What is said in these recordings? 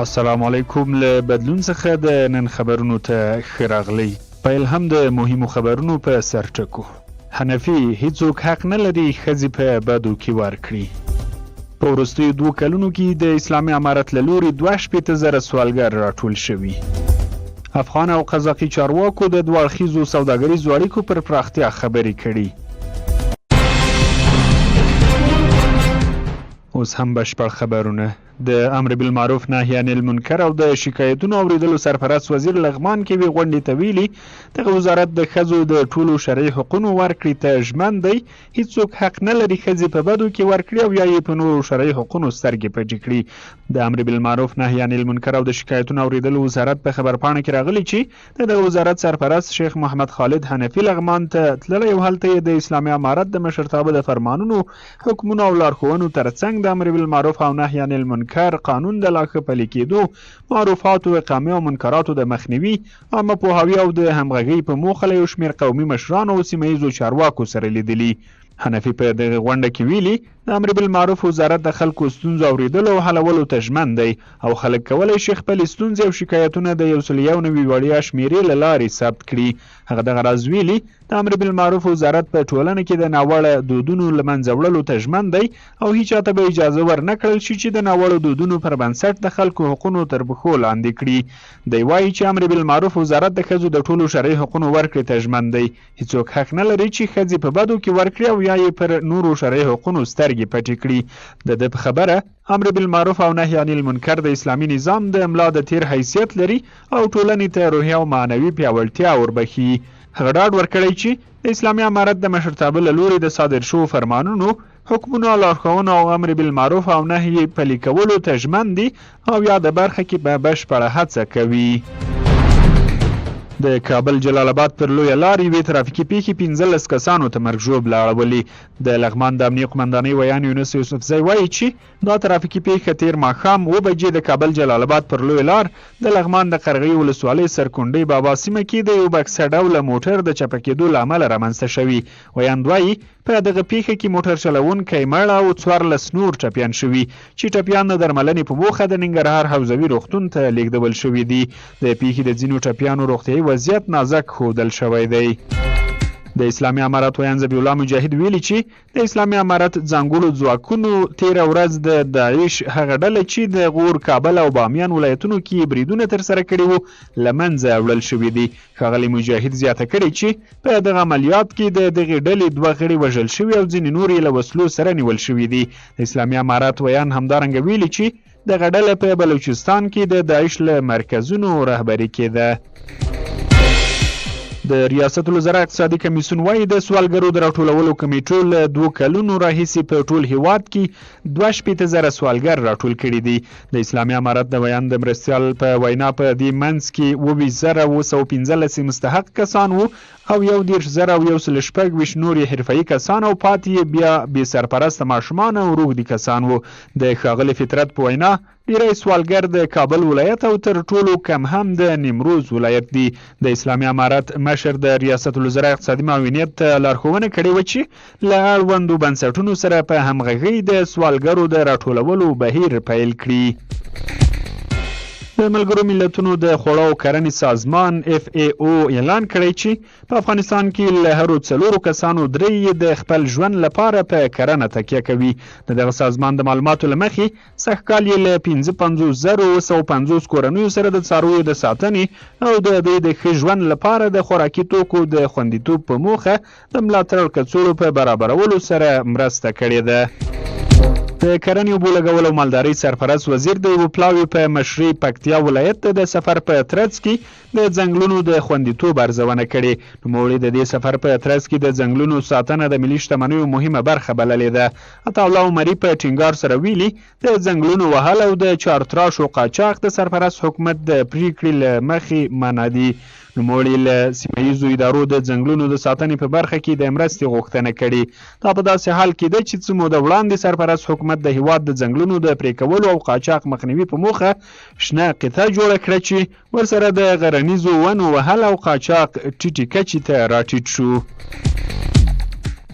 السلام علیکم. له بدلون څخه د نن خبرونو ته ښه راغلی. پیل هم د مهمو خبرونو په سر ټکو. حنفي هیڅوک حق نه لري ښځې په بدو کې ورکړي. په وروستیو 2 کلونو کې د اسلامي امارت له لوري 62,000 سوالګر راټول شوي. افغان او قزاقي چارواکو د دوه اړخیزو سوداګریزو اړیکو پر پراختیا خبرې کړي. اوس هم بشپړ خبرونه. د امر بالمعروف نهی عن المنکر او د شکایتونو اوریدلو سرپرست وزیر لغمان کې وی غونډې ته ویلي دغه وزارت د ښځو د ټولو شرعي حقوقو ورکړې ته ژمن دی. هیڅوک حق نه لري ښځې په بدو کې ورکړي او یا یې په نورو شرعي حقوقو سترګې پټې کړي. د امر بالمعروف نهی عن المنکر او د شکایتونو اوریدلو وزارت په خبرپاڼه کې راغلی چې د وزارت سرپرست شیخ محمد خالد حنفي لغمان ته تللی او هلته د اسلامي امارت د مشرتابه د فرمانونو حکمونو او لارښوونو ترڅنګ د امر بالمعروف او نهی عن المنکر قانون د لا ښه پلي کېدو، معروفاتو اقامې او منکراتو د مخنیوي، عامه پوهاوي او د همغږۍ په موخه له یو شمېر قومي مشرانو او سیمه ییزو چارواکو سره لیدلي. حنفي په دغه غونډه کې ویلي د امر بالمعروف وزارت د خلکو ستونزو اوریدلو او حلولو ته ژمن دی او خلک کولی شي خپلې ستونزې او شکایتونه د 191 وړیا شمېرې له لارې ثبت کړي. هغه دغه راز ویلي د امر بالمعروف وزارت په ټولنه کې د ناوړه دودونو له منځه وړلو ته ژمن دی او هیچا ته به اجازه ورنه کړل شي چې د ناوړه دودونو پر بنسټ د خلکو حقوقو تر پښو لاندې کړي. دی وایي چې امر بالمعروف وزارت د ښځو د ټولو شرعي حقوقو ورکړې ته ژمن دی. هیڅوک حق نه لري چې ښځې په بدو کې ورکړي او یا یې پر نورو شرعي حقوقو سترګې پټې کړي. د په خبره امر بالمعروف او نهی عن المنکر د اسلامي نظام د املا د تیر حیثیت لري او ټولنې ته روحي او معنوي پیاوړتیا وربخي. هغه ډاډ ورکړی چې د اسلامي امارت د مشرتابه له لوري د صادر شوو فرمانونو، حکمونو او لارښوونو او امر بالمعروف او نهي پلي کولو ته ژمن دي او یا د برخه کې په بشپړه هڅه کوي. د کابل جلال آباد پر لویه لار یوې ترافیکي پیښې 15 کسانو ته مرګ ژوبله اړولې. د لغمان د امنیه قمندانۍ ویان یونس یوسفزی وایي چې دا ترافیکي پیښه تیر ماښام 9 بجې د کابل جلال آباد پر لویه لار د لغمان د قرغۍ ولسوالۍ سرکونډۍ بابا سیمه کې د یو بکسه ډوله موټر د چپه کېدو له امله رامنځته شوي. ویان وایي په دغه پیښه کې موټر چلونکی مړ او 14 نور ټپیان شوي چې ټپیان د درملنې په موخه د ننګرهار حوزوي روغتون ته لیږدول شوي دي. د پیښې د ځینو ټپیانو روغتیایي وضعیت نازک ښودل شوی دی. د اسلامي امارت ویان ذبیح الله مجاهد ویلي چې د اسلامي امارت ځانګړو ځواکونو تیره ورځ د داعش هغه ډله چې د غور، کابل او بامیان ولایتونو کې بریدونه ترسره کړي وو له منځه وړل شوي دي. ښاغلي مجاهد زیاته کړې چې په دغه عملیات کې د دغې ډلې 2 غړي وژل شوي او ځینې نور یې له وسلو سره نیول شوي دي. د اسلامي امارت ویان همدارنګه ویلي چې دغه ډله په بلوچستان کې د داعش له مرکزونو رهبري کېده. د ریاست الوزرا اقتصادي کمیسیون وایي د سوالګرو د راټولولو کمیټو له 2 کلونو راهیسې په ټول هیواد کې 62,000 سوالګر راټول کړي دي. د اسلامي امارت د بیان د مرستیال په وینا په دې منځ کې 22,915 مستحق کسان وو او 1,116 نور یې حرفه‌ایي کسان او پاتې بیا بې سرپرسته ماشومان او روږدي کسان وو. د ښاغلي فطرت په وینا ډیری سوالګر د کابل ولایت او تر ټولو کم هم د نیمروز ولایت دي. د اسلامي امارت مشر د ریاست الوزرا اقتصادي معاونیت لارښوونه کړې وه چې له اړوندو بنسټونو سره په همغږۍ د سوالګرو د راټولولو بهیر پیل کړي. د ملګرو ملتونو د خوړو او کرنې سازمان FAO اعلان کړی چې په افغانستان کې له هرو 4 کسانو 3 د خپل ژوند لپاره په کرنه تکیه کوي. دغه سازمان د معلوماتو له مخې سږکال یې له 55,150 کورنیو سره د څارویو د ساتنې او د دوی د ښه ژوند لپاره د خوراکي توکو د خوندیتوب په موخه د ملاتړ کڅوړو په برابرولو سره مرسته کړې ده. د کرنې اوبو لګولو او مالدارۍ سرپرست وزیر د یوه پلاوي په مشرۍ پکتیا ولایت د سفر په ترڅ کې د ځنګلونو د خوندیتوب ارزونه کړې. نوموړي د دې سفر په ترڅ کې د ځنګلونو ساتنه د ملي شتمنیو مهمه برخه بللې ده. عطاالله عمري په ټینګار سره ویلي د ځنګلونو وهل او د چارتراشو قاچاق د سرپرست حکومت د پریکړې له مخې منع دي. نوموړي له سیمه ییزو ادارو د ځنګلونو د ساتنې په برخه کې د مرستې غوښتنه کړې. دا په داسې حال کې ده چې څه موده وړاندې سرپرست حکومت د هیواد د ځنګلونو د پرې کولو او قاچاق مخنیوي په موخه شنه قطعه جوړه کړه چې ورسره د غرنیزو ونو وهل او قاچاق ټیټې کچې ته راټیټ شو.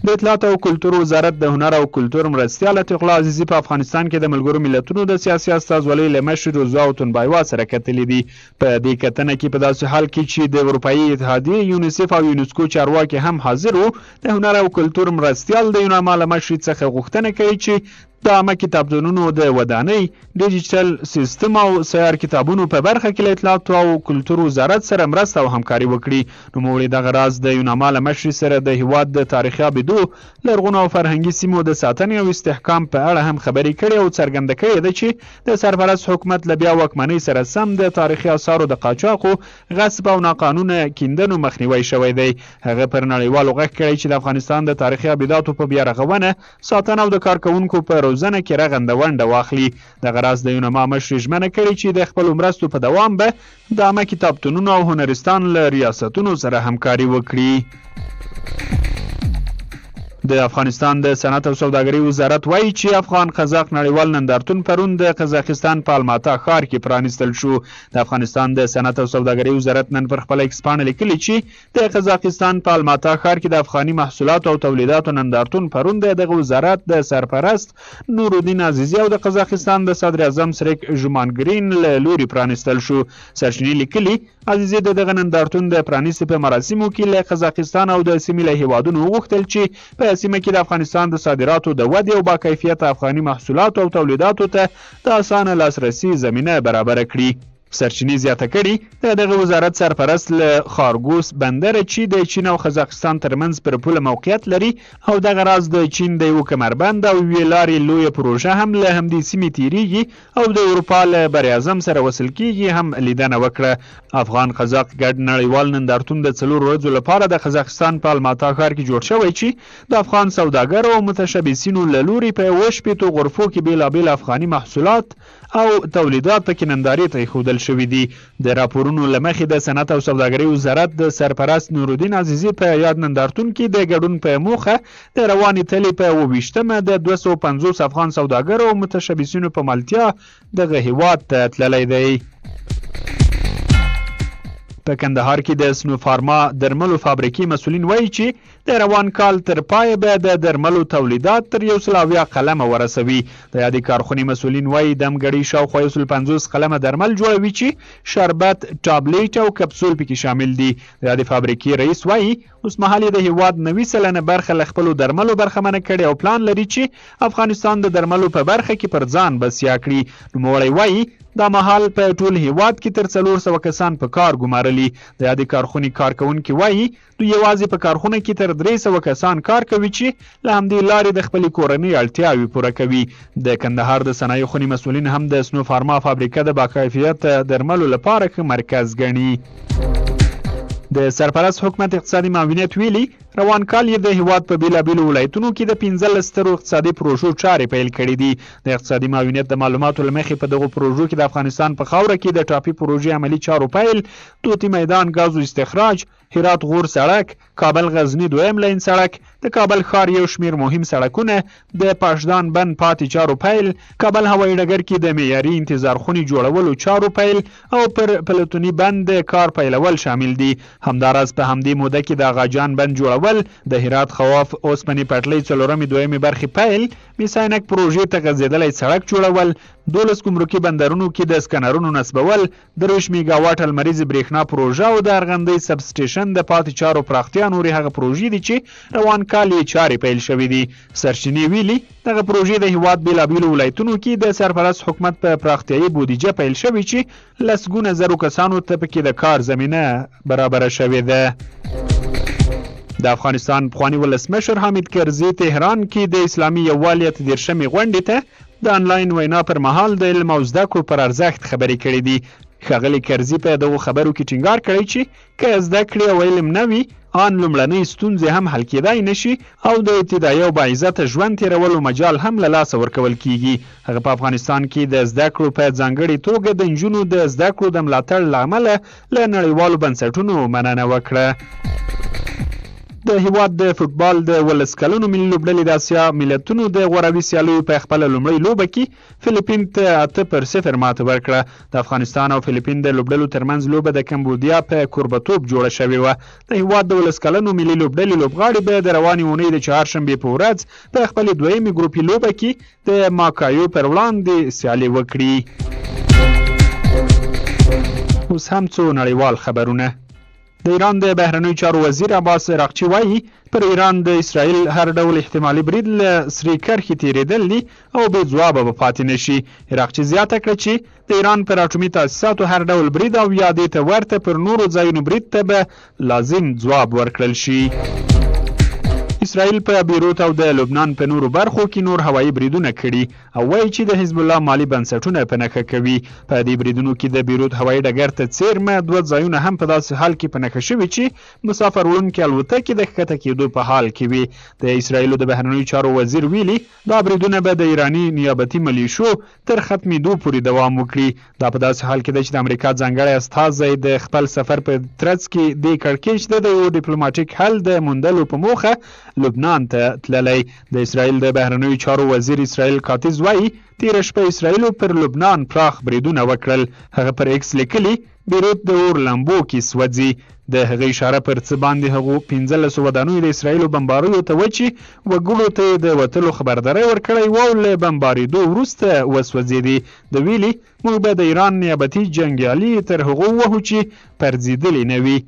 د اطلاعات او کلتور وزارت د هنر او کلتور مرستیال عتیق الله عزیزي په افغانستان کې د ملګرو ملتونو د سیاسي استازولۍ له مشر رضا تنبایوا سره کتلي دي. په دې کتنه کې په داسې حال کې چې د اروپایي اتحادیې یونیسف او یونسکو چارواکي هم حاضر وو، د هنر او کلتور مرستیال د یوناما له مشر څخه غوښتنه کوي چې د عامه کتابتونونو د ودانۍ، ډیجیټل سیستم او سیار کتابونو په برخه کې له اطلاعات او کلتور وزارت سره مرسته او همکاري وکړي. نوموړي دغه راز د یوناما له مشر سره د هیواد د تاریخي ابدو، لرغونو او فرهنګي سیمو د ساتنې او استحکام په اړه هم خبرې کړې او څرګنده کړې ده چې د سرپرست حکومت له بیا واکمنۍ سره سم د تاریخي آثارو د قاچاقو، غصب او ناقانونه کیندنو مخنیوی شوی دی. هغه پر نړیوالو غږ کړی چې د افغانستان د تاریخي ابداتو په بیا رغونه، ساتنه او د کارکوونکو په روزنه کې رغنده ونډه واخلي. دغه راز د یوناما مشر ژمنه کړې چې د خپلو مرستو په دوام به د عامه کتابتونونو او هنرستان له ریاستونو سره همکاري وکړي. د افغانستان د صنعت او سوداګرۍ وزارت وایي چې افغان قزاق نړیوال نندارتون پرون د قزاقستان په الماتا ښار کې پرانیستل شو. د افغانستان د صنعت او سوداګرۍ وزارت نن پر خپل ایکس پاڼه لیکلي چې د قزاقستان په الماتا ښار کې د افغاني محصولاتو او تولیداتو نندارتون پرون د دغه وزارت د سرپرست نورالدین عزیزي او د قزاقستان د صدر اعظم سریک ژومانګرین له لوري پرانیستل شو. سرچینې لیکلي عزیزي د دغه نندارتون د پرانیستې په مراسمو کې له قزاقستان او د سیمې له هیوادونو وغوښتل چې په سیمه کې د افغانستان د صادراتو د ودې او باکیفیته افغاني محصولاتو او تولیداتو ته د اسانه لاسرسي زمینه برابره کړي. سرچینې زیاته کړي د دغه وزارت سرپرست له خارګوس بندر چې د چین او قزاقستان ترمنځ پر پوله موقعیت لري او دغه راز د چین د یو کمربند او یوې لارې لویه پروژه هم له همدې سیمې تیریږي او د اروپا له بر اعظم سره وصل کیږي هم لیدنه وکړه. افغان قزاق ګډ نړیوال نندارتون د 4 ورځو لپاره د قزاقستان په الماتا ښار کې جوړ شوی چې د افغان سوداګرو او متشبثینو له لوري په 18 غرفو کې بیلابیل افغاني محصولات او تولیدات پکې نندارې ته ایښودل شوي دي. د راپورونو له مخې د صنعت او سوداګرۍ وزارت د سرپرست نورالدین عزیزي په یاد نندارتون کې د ګډون په موخه د روانې تلې په 28مه د 250 افغان سوداګرو او متشبثینو په ملتیا دغه هیواد ته تللی دی. په کندهار کې د سنوفارما درملو فابریکې مسولین وایي چې د روان کال تر پای به د درملو تولیدات تر 100 قلمه ورسوي. د یادې کارخونې مسولین وایي دمګړۍ شاوخوا 150 قلمه درمل جوړوي چې شربت، ټابلیټ او کپسول پکې شامل دي. د یادې فابریکې رئیس وایي اوس مهال د هیواد 90% برخه له خپلو درملو برخمنه کړي او پلان لري چې افغانستان د درملو په برخه کې پر ځان بسیا کړي. نوموړی وایي دا مهال په ټول هیواد کې تر 400 کسان په کار ګمارلي. د یادې کارخونې کارکونکي وایي دوی یوازې په کارخونه کې تر 300 کسان کار کوي چې له همدې لارې د خپلې کورنۍ اړتیاوې پوره کوي. د کندهار د صنایعو خونې مسولین هم د سنوفارما فابریکه د باکیفیته درملو لپاره ښه مرکز ګڼي. د سرپرست حکومت اقتصادي معاونیت ویلي روان کال یې د هیواد په بیلابیلو ولایتونو کې د 15 سترو اقتصادي پروژو چارې پیل کړي دي. د اقتصادي معاونیت د معلوماتو له مخې په دغو پروژو کې د افغانستان په خاوره کې د ټاپي پروژې عملي چارو پیل، توتي میدان ګازو استخراج، هرات غور سړک، کابل غزنی دویم لین سړک، د کابل ښار یو شمیر مهم سړکونه، د پاشدان بند پاتې چارو پیل، کابل هوایي ډګر کې د معیاري انتظار خونې جوړولو چارو پیل او پر پلتوني بند د کار پیلول شامل دي. همداراز په همدې موده کې د غاجان بند جوړول، د هرات خواف اوسپنې پټلۍ څلورمې دویمې برخې پیل، میساینک پروژې ته غځېدلی سړک جوړول، 12 ګمرکي بندرونو کې د سکنرونو نصبول، 30 میګاواټ لمریزې برېښنا پروژه او د ارغندې سب سټیشن د پاتې چارو پراختیا نورې هغه پروژې دي چې روان کال یې چارې پیل شوې دي. سرچینې ویلي دغه پروژې د هیواد بیلابیلو ولایتونو کې د سرپرست حکومت په پراختیایي بودیجه پیل شوې چې لسګونه زرو کسانو ته پکې د کار زمینه برابره شوې ده. د افغانستان پخوانی ولسمشر حامد کرزي تهران کې د اسلامي یووالي 30مې غونډې ته د انلاین وینا پر مهال د علم او زده کړو پر ارزښت خبرې کړې دي. ښاغلي کرزي په دغو خبرو کې ټینګار کړی چې که زده کړې او علم نه وي ان لومړنۍ ستونزې هم حل کېدای نشي او د ابتدایي او باعزته ژوند تېرولو مجال هم له لاسه ورکول کیږي. هغه په افغانستان کې د زده کړو په ځانګړې توګه د نجونو د زده کړو د ملاتړ له امله له نړیوالو بنسټونو مننه وکړه. د هیواد د فوتبال د 12 کلنو ملي لوبډلې د اسیا ملتونو د غوراوي سیالیو په خپله لومړۍ لوبه کې فلیپین ته 8-0 ماته ورکړه. د افغانستان او فلیپین د لوبډلو ترمنځ لوبه د کمبودیا په کوربتوب جوړه شوې وه. د هیواد د 12 کلنو ملي لوبډلې لوبغاړي به د روانې اونۍ د چهارشنبې په ورځ په خپلې دویمې ګروپي لوبه کې د ماکایو پر وړاندې سیالي وکړي. اوس هم څو نړیوال خبرونه. د ایران د بهرنیو چارو وزیر عباس عراقچي وایي پر ایران د اسرائیل هر ډول احتمالي برید له سرې کرښې تېرېدل دي او بې ځوابه به پاتې نشي. عراقچي زیاته کړه چې د ایران پر اټومي تاسیساتو هر ډول برید او یا دې ته ورته پر نورو ځایونو برید ته به لازم ځواب ورکړل شي. اسرائیل په بیروت او د لبنان په نورو برخو کې نور هوایي بریدونه کړي او وایي چې د حزب الله مالی بنسټونه په نښه کوي. په دې بریدونو کې د بیروت هوایي ډګر ته څیرمه 2 ځایونه هم په داسې حال کې په نښه شوي چې مسافر وړونکي الوتکې د ښکته کېدو په حال کې وي. د اسرائیلو د بهرنیو چارو وزیر ویلي دا بریدونه به د ایراني نیابتي ملیشو تر ختمېدو پورې دوام وکړي. دا په داسې حال کې ده چې د امریکا ځانګړی استازی د خپل سفر په ترڅ کې د کړکېچ د یو ډیپلوماټیک حل د موندلو په موخه لبنان ته تللی. د اسرائیل د بهرنیو چارو وزیر اسرائیل کاتیز وایي تېره شپه اسرائیلو پر لبنان پراخ بریدونه وکړل. هغه پر ایکس لیکلي بیروت د اور لمبو کې سوځي. د هغې اشاره پر څه باندې هغو 15 ودانیو د اسرائیلو بمباریو ته وچې وګړو ته د وتلو خبرداری ورکړی و او له بمبارېدو وروسته وسوځېدې. د ویلي موږ به د ایران نیابتي جنګیالي تر هغو وهو چې پرځېدلي نه وي.